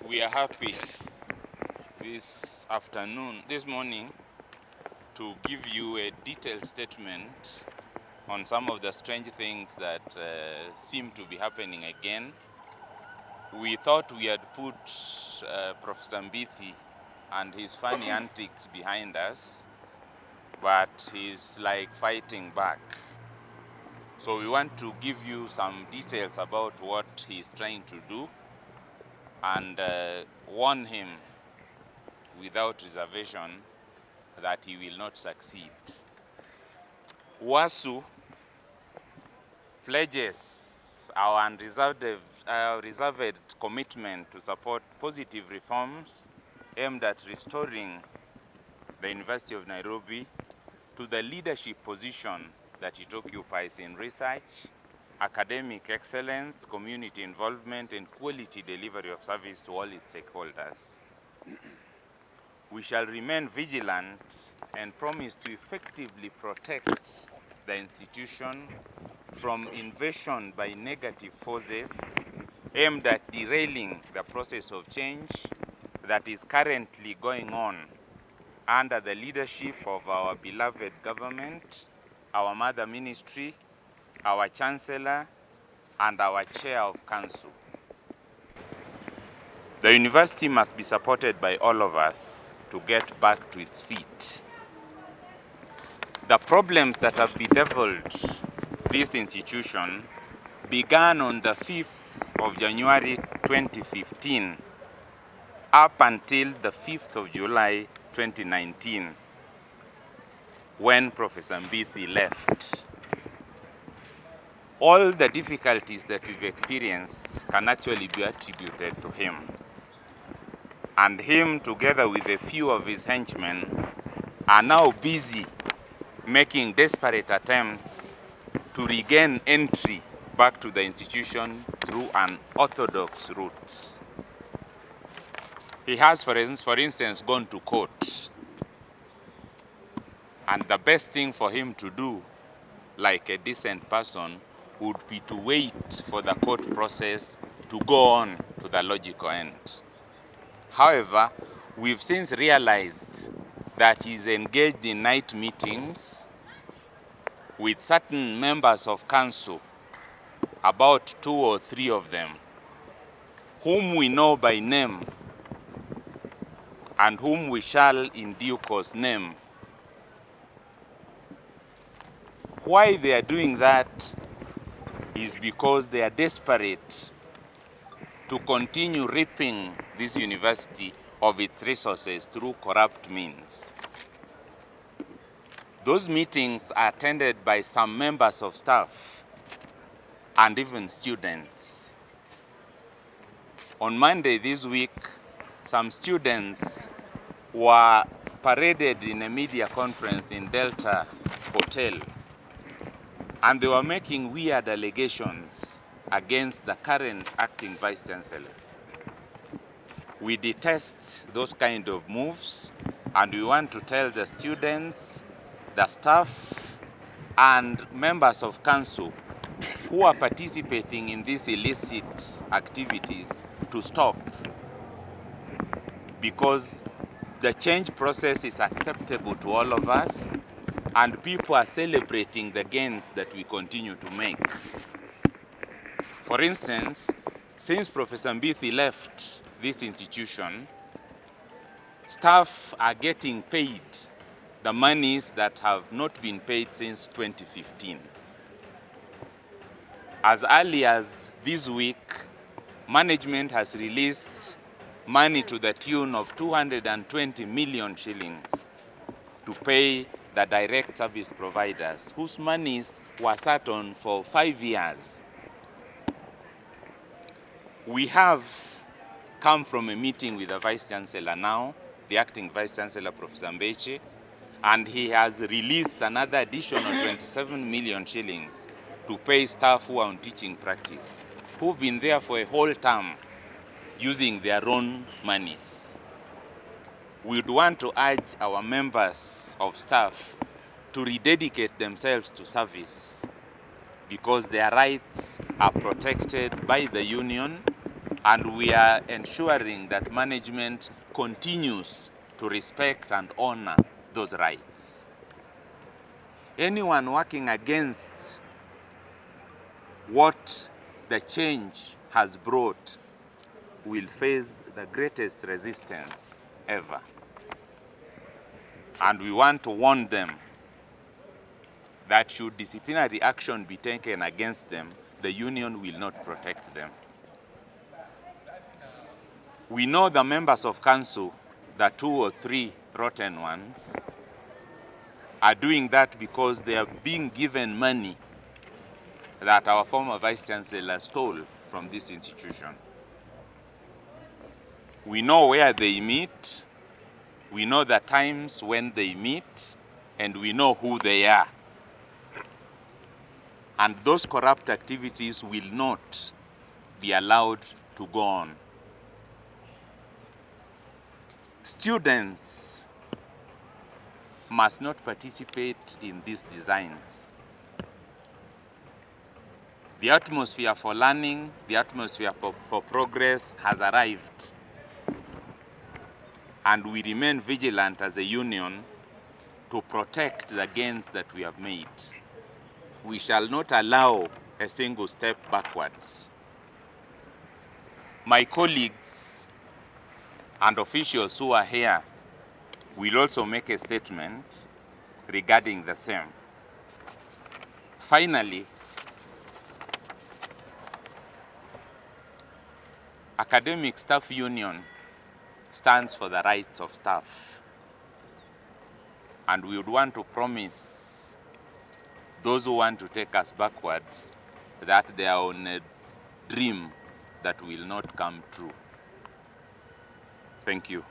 We are happy this morning, to give you a detailed statement on some of the strange things that seem to be happening again. We thought we had put Professor Mbithi and his funny antics behind us, but he's like fighting back. So we want to give you some details about what he's trying to do and warn him without reservation that he will not succeed. WASU pledges our reserved commitment to support positive reforms aimed at restoring the University of Nairobi to the leadership position that it occupies in research, academic excellence, community involvement, and quality delivery of service to all its stakeholders. We shall remain vigilant and promise to effectively protect the institution from invasion by negative forces aimed at derailing the process of change that is currently going on under the leadership of our beloved government, our mother ministry, our chancellor, and our chair of council. The university must be supported by all of us to get back to its feet. The problems that have bedeviled this institution began on the 5th of January 2015 up until the 5th of July 2019, when Professor Mbithi left. All the difficulties that we've experienced can actually be attributed to him. And him, together with a few of his henchmen, are now busy making desperate attempts to regain entry back to the institution through unorthodox routes. He has, for instance, gone to court. And the best thing for him to do, like a decent person, would be to wait for the court process to go on to the logical end. However, we've since realized that he's engaged in night meetings with certain members of council, about 2 or 3 of them, whom we know by name and whom we shall in due course name. Why they are doing that is because they are desperate to continue ripping this university of its resources through corrupt means. Those meetings are attended by some members of staff and even students. On Monday this week, some students were paraded in a media conference in Delta Hotel, and they were making weird allegations against the current acting Vice-chancellor. We detest those kind of moves, and we want to tell the students, the staff, and members of council who are participating in these illicit activities to stop, because the change process is acceptable to all of us, and people are celebrating the gains that we continue to make. For instance, since Professor Mbithi left this institution, staff are getting paid the monies that have not been paid since 2015. As early as this week, management has released money to the tune of 220 million shillings to pay the direct service providers, whose monies were sat on for 5 years. We have come from a meeting with the Vice-chancellor now, the acting Vice-chancellor, Professor Mbithi, and he has released another additional 27 million shillings to pay staff who are on teaching practice, who've been there for a whole term using their own monies. We'd want to urge our members of staff to rededicate themselves to service, because their rights are protected by the union and we are ensuring that management continues to respect and honor those rights. Anyone working against what the change has brought will face the greatest resistance ever. And we want to warn them that should disciplinary action be taken against them, the union will not protect them. We know the members of council, the 2 or 3 rotten ones, are doing that because they are being given money that our former Vice-chancellor stole from this institution. We know where they meet, we know the times when they meet, and we know who they are. And those corrupt activities will not be allowed to go on. Students must not participate in these designs. The atmosphere for learning, the atmosphere for progress has arrived. And we remain vigilant as a union to protect the gains that we have made. We shall not allow a single step backwards. My colleagues and officials who are here will also make a statement regarding the same. Finally, Academic Staff Union stands for the rights of staff. And we would want to promise those who want to take us backwards that they are on a dream that will not come true. Thank you.